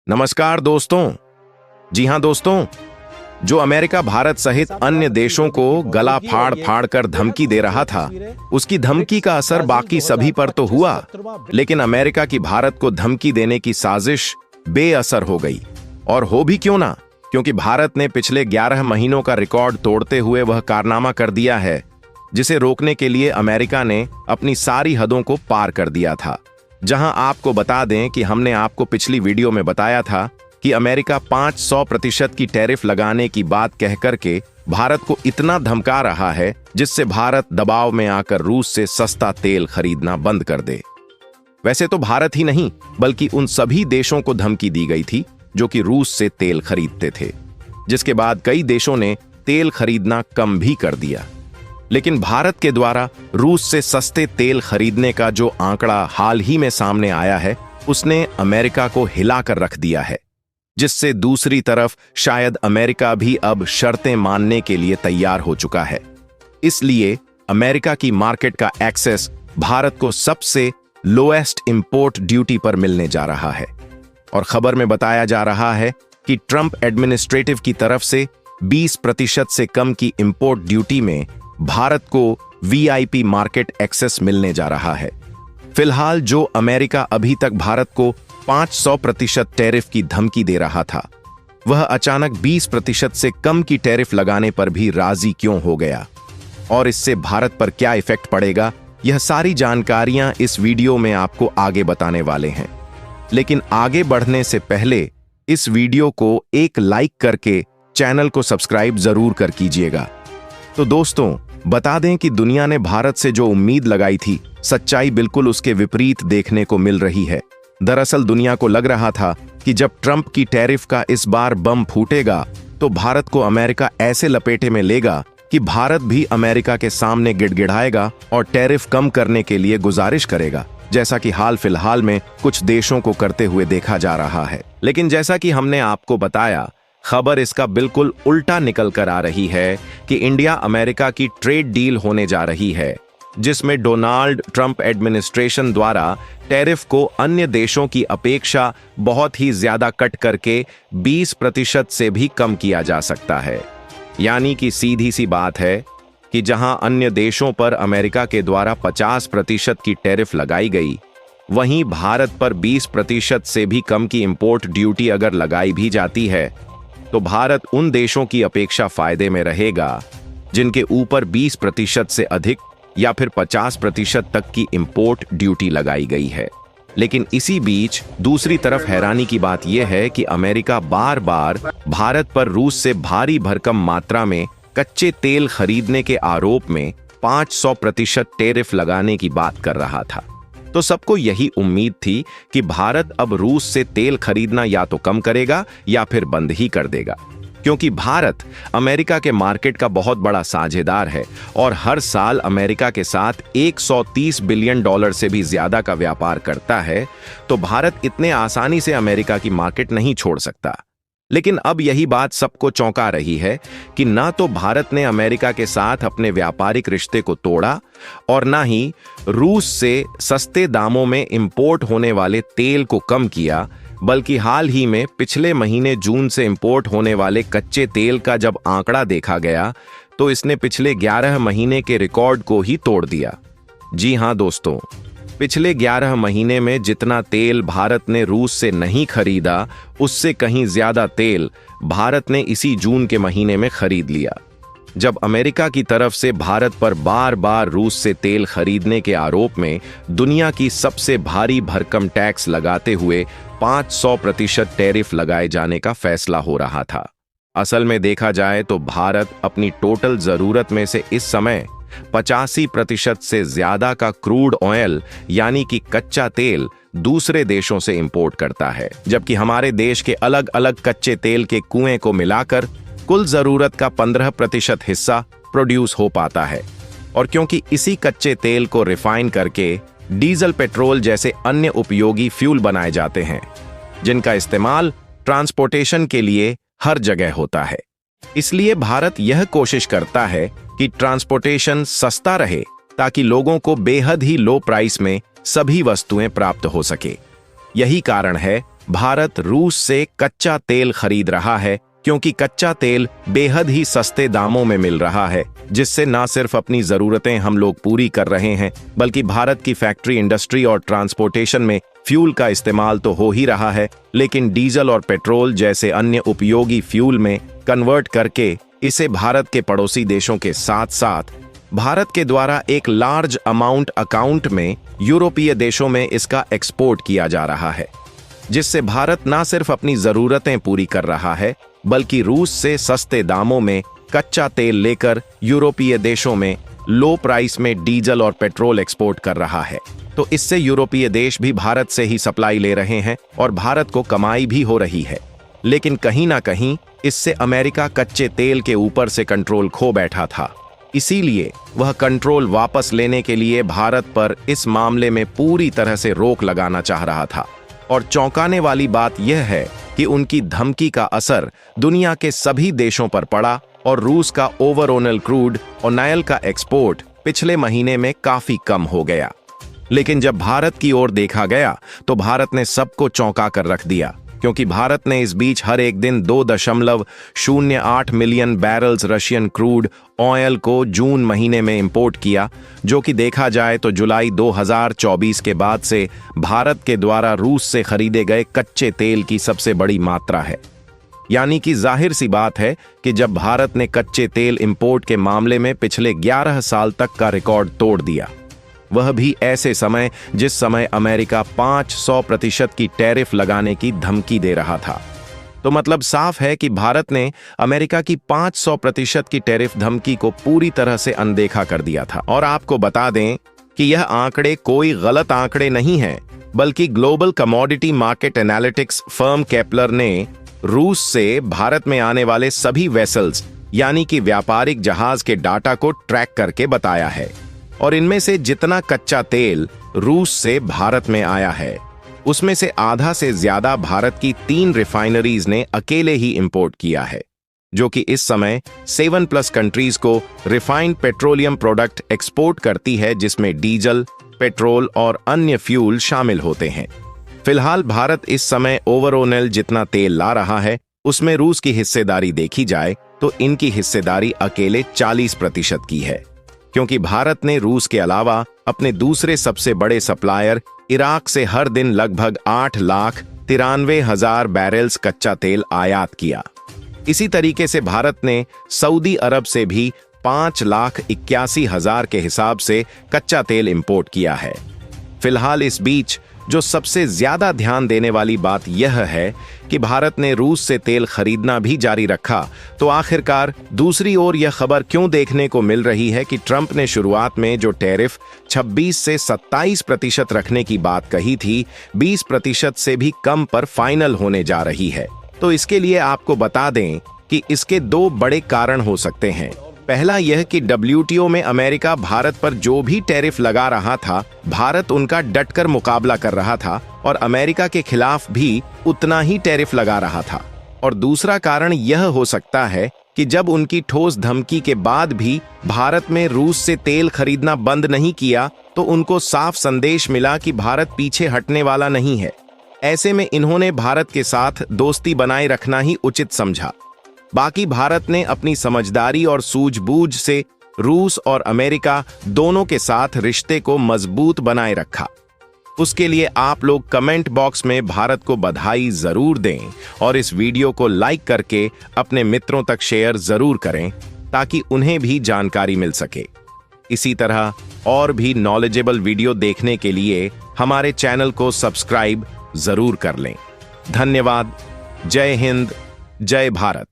नमस्कार दोस्तों। जी हाँ दोस्तों, जो अमेरिका भारत सहित अन्य देशों को गला फाड़ फाड़ कर धमकी दे रहा था, उसकी धमकी का असर बाकी सभी पर तो हुआ, लेकिन अमेरिका की भारत को धमकी देने की साजिश बेअसर हो गई। और हो भी क्यों ना, क्योंकि भारत ने पिछले 11 महीनों का रिकॉर्ड तोड़ते हुए वह कारनामा कर दिया है जिसे रोकने के लिए अमेरिका ने अपनी सारी हदों को पार कर दिया था। जहां आपको बता दें कि हमने आपको पिछली वीडियो में बताया था कि अमेरिका 500% की टैरिफ लगाने की बात कहकर के भारत को इतना धमका रहा है जिससे भारत दबाव में आकर रूस से सस्ता तेल खरीदना बंद कर दे। वैसे तो भारत ही नहीं बल्कि उन सभी देशों को धमकी दी गई थी जो कि रूस से तेल खरीदते थे, जिसके बाद कई देशों ने तेल खरीदना कम भी कर दिया। लेकिन भारत के द्वारा रूस से सस्ते तेल खरीदने का जो आंकड़ा हाल ही में सामने आया है, उसने अमेरिका को हिलाकर रख दिया है, जिससे दूसरी तरफ शायद अमेरिका भी अब शर्तें मानने के लिए तैयार हो चुका है। इसलिए अमेरिका की मार्केट का एक्सेस भारत को सबसे लोएस्ट इंपोर्ट ड्यूटी पर मिलने जा रहा है। और खबर में बताया जा रहा है कि ट्रंप एडमिनिस्ट्रेटिव की तरफ से 20% से कम की इंपोर्ट ड्यूटी में भारत को वीआईपी मार्केट एक्सेस मिलने जा रहा है। फिलहाल जो अमेरिका अभी तक भारत को 500% टैरिफ की धमकी दे रहा था, वह अचानक 20% से कम की टैरिफ लगाने पर भी राजी क्यों हो गया और इससे भारत पर क्या इफेक्ट पड़ेगा, यह सारी जानकारियां इस वीडियो में आपको आगे बताने वाले हैं। लेकिन आगे बढ़ने से पहले इस वीडियो को एक लाइक करके चैनल को सब्सक्राइब जरूर कर कीजिएगा। तो दोस्तों, बता दें कि दुनिया ने भारत से जो उम्मीद लगाई थी, सच्चाई बिल्कुल उसके विपरीत देखने को मिल रही है। दरअसल दुनिया को लग रहा था कि जब ट्रंप की टैरिफ का इस बार बम फूटेगा तो भारत को अमेरिका ऐसे लपेटे में लेगा कि भारत भी अमेरिका के सामने गिड़गिड़ाएगा और टैरिफ कम करने के लिए गुजारिश करेगा, जैसा कि हाल फिलहाल में कुछ देशों को करते हुए देखा जा रहा है। लेकिन जैसा कि हमने आपको बताया, खबर इसका बिल्कुल उल्टा निकल कर आ रही है कि इंडिया अमेरिका की ट्रेड डील होने जा रही है, जिसमें डोनाल्ड ट्रंप एडमिनिस्ट्रेशन द्वारा टैरिफ को अन्य देशों की अपेक्षा बहुत ही ज्यादा कट करके 20% से भी कम किया जा सकता है। यानी कि सीधी सी बात है कि जहां अन्य देशों पर अमेरिका के द्वारा 50% की टैरिफ लगाई गई, वहीं भारत पर 20% से भी कम की इंपोर्ट ड्यूटी अगर लगाई भी जाती है तो भारत उन देशों की अपेक्षा फायदे में रहेगा जिनके ऊपर 20% से अधिक या फिर 50% तक की इंपोर्ट ड्यूटी लगाई गई है। लेकिन इसी बीच दूसरी तरफ हैरानी की बात यह है कि अमेरिका बार बार भारत पर रूस से भारी भरकम मात्रा में कच्चे तेल खरीदने के आरोप में 500% टैरिफ लगाने की बात कर रहा था। तो सबको यही उम्मीद थी कि भारत अब रूस से तेल खरीदना या तो कम करेगा या फिर बंद ही कर देगा, क्योंकि भारत अमेरिका के मार्केट का बहुत बड़ा साझेदार है और हर साल अमेरिका के साथ 130 बिलियन डॉलर से भी ज्यादा का व्यापार करता है। तो भारत इतने आसानी से अमेरिका की मार्केट नहीं छोड़ सकता। लेकिन अब यही बात सबको चौंका रही है कि ना तो भारत ने अमेरिका के साथ अपने व्यापारिक रिश्ते को तोड़ा और ना ही रूस से सस्ते दामों में इंपोर्ट होने वाले तेल को कम किया, बल्कि हाल ही में पिछले महीने जून से इंपोर्ट होने वाले कच्चे तेल का जब आंकड़ा देखा गया तो इसने पिछले 11 महीने के रिकॉर्ड को ही तोड़ दिया। जी हां दोस्तों, पिछले 11 महीने में जितना तेल भारत ने रूस से नहीं खरीदा, उससे कहीं ज्यादा तेल भारत ने इसी जून के महीने में खरीद लिया, जब अमेरिका की तरफ से भारत पर बार बार रूस से तेल खरीदने के आरोप में दुनिया की सबसे भारी भरकम टैक्स लगाते हुए 500% टैरिफ लगाए जाने का फैसला हो रहा था। असल में देखा जाए तो भारत अपनी टोटल जरूरत में से इस समय 85% से ज्यादा का क्रूड ऑयल यानी कि कच्चा तेल दूसरे देशों से इंपोर्ट करता है, जबकि हमारे देश के अलग अलग कच्चे तेल के कुएं को मिलाकर कुल जरूरत का 15% हिस्सा प्रोड्यूस हो पाता है। और क्योंकि इसी कच्चे तेल को रिफाइन करके डीजल, पेट्रोल जैसे अन्य उपयोगी फ्यूल बनाए जाते हैं, जिनका इस्तेमाल ट्रांसपोर्टेशन के लिए हर जगह होता है, इसलिए भारत यह कोशिश करता है कि ट्रांसपोर्टेशन सस्ता रहे ताकि लोगों को बेहद ही लो प्राइस में सभी वस्तुएं प्राप्त हो सके। यही कारण है भारत रूस से कच्चा तेल खरीद रहा है, क्योंकि कच्चा तेल बेहद ही सस्ते दामों में मिल रहा है, जिससे ना सिर्फ अपनी जरूरतें हम लोग पूरी कर रहे हैं, बल्कि भारत की फैक्ट्री इंडस्ट्री और ट्रांसपोर्टेशन में फ्यूल का इस्तेमाल तो हो ही रहा है, लेकिन डीजल और पेट्रोल जैसे अन्य उपयोगी फ्यूल में कन्वर्ट करके इसे भारत के पड़ोसी देशों के साथ साथ भारत के द्वारा एक लार्ज अमाउंट अकाउंट में यूरोपीय देशों में इसका एक्सपोर्ट किया जा रहा है, जिससे भारत ना सिर्फ अपनी जरूरतें पूरी कर रहा है, बल्कि रूस से सस्ते दामों में कच्चा तेल लेकर यूरोपीय देशों में लो प्राइस में डीजल और पेट्रोल एक्सपोर्ट कर रहा है। तो इससे यूरोपीय देश भी भारत से ही सप्लाई ले रहे हैं और भारत को कमाई भी हो रही है। लेकिन कहीं ना कहीं इससे अमेरिका कच्चे तेल के ऊपर से कंट्रोल खो बैठा था, इसीलिए वह कंट्रोल वापस लेने के लिए भारत पर इस मामले में पूरी तरह से रोक लगाना चाह रहा था। और चौंकाने वाली बात यह है कि उनकी धमकी का असर दुनिया के सभी देशों पर पड़ा और रूस का ओवरऑल क्रूड और ऑयल का एक्सपोर्ट पिछले महीने में काफी कम हो गया। लेकिन जब भारत की ओर देखा गया तो भारत ने सबको चौंका कर रख दिया, क्योंकि भारत ने इस बीच हर एक दिन 2.08 million barrels Russian crude oil को जून महीने में इंपोर्ट किया, जो कि देखा जाए तो जुलाई 2024 के बाद से भारत के द्वारा रूस से खरीदे गए कच्चे तेल की सबसे बड़ी मात्रा है। यानी कि जाहिर सी बात है कि जब भारत ने कच्चे तेल इंपोर्ट के मामले में पिछले 11 साल तक का रिकॉर्ड तोड़ दिया, वह भी ऐसे समय जिस समय अमेरिका 500% की टैरिफ लगाने की धमकी दे रहा था। तो मतलब साफ है कि भारत ने अमेरिका की 500% की टैरिफ धमकी को पूरी तरह से अनदेखा कर दिया था। और आपको बता दें कि यह आंकड़े कोई गलत आंकड़े नहीं हैं, बल्कि global commodity market analytics firm Kepler ने रूस से भारत में आने वाले सभी वेसल्स यानी कि व्यापारिक जहाज के डाटा को ट्रैक करके बताया है। और इनमें से जितना कच्चा तेल रूस से भारत में आया है, उसमें से आधा से ज्यादा भारत की 3 रिफाइनरीज ने अकेले ही इंपोर्ट किया है, जो कि इस समय 7+ कंट्रीज को रिफाइंड पेट्रोलियम प्रोडक्ट एक्सपोर्ट करती है, जिसमें डीजल, पेट्रोल और अन्य फ्यूल शामिल होते हैं। फिलहाल भारत इस समय ओवरऑल जितना तेल ला रहा है, उसमें रूस की हिस्सेदारी देखी जाए तो इनकी हिस्सेदारी अकेले 40% की है, क्योंकि भारत ने रूस के अलावा अपने दूसरे सबसे बड़े सप्लायर इराक से हर दिन लगभग 8,93,000 बैरल्स कच्चा तेल आयात किया। इसी तरीके से भारत ने सऊदी अरब से भी 5,81,000 के हिसाब से कच्चा तेल इंपोर्ट किया है। फिलहाल इस बीच जो सबसे ज्यादा ध्यान देने वाली बात यह है कि भारत ने रूस से तेल खरीदना भी जारी रखा। तो आखिरकार दूसरी ओर यह खबर क्यों देखने को मिल रही है कि ट्रंप ने शुरुआत में जो टैरिफ 26 से 27% रखने की बात कही थी, 20% से भी कम पर फाइनल होने जा रही है। तो इसके लिए आपको बता दें कि इसके 2 बड़े कारण हो सकते हैं। पहला यह कि WTO में अमेरिका भारत पर जो भी टैरिफ लगा रहा था, भारत उनका डटकर मुकाबला कर रहा था और अमेरिका के खिलाफ भी उतना ही टैरिफ लगा रहा था। और दूसरा कारण यह हो सकता है कि जब उनकी ठोस धमकी के बाद भी भारत में रूस से तेल खरीदना बंद नहीं किया, तो उनको साफ संदेश मिला कि भारत पीछे हटने वाला नहीं है। ऐसे में इन्होंने भारत के साथ दोस्ती बनाए रखना ही उचित समझा। बाकी भारत ने अपनी समझदारी और सूझबूझ से रूस और अमेरिका दोनों के साथ रिश्ते को मजबूत बनाए रखा। उसके लिए आप लोग कमेंट बॉक्स में भारत को बधाई जरूर दें और इस वीडियो को लाइक करके अपने मित्रों तक शेयर जरूर करें, ताकि उन्हें भी जानकारी मिल सके। इसी तरह और भी नॉलेजेबल वीडियो देखने के लिए हमारे चैनल को सब्सक्राइब जरूर कर लें। धन्यवाद। जय हिंद, जय भारत।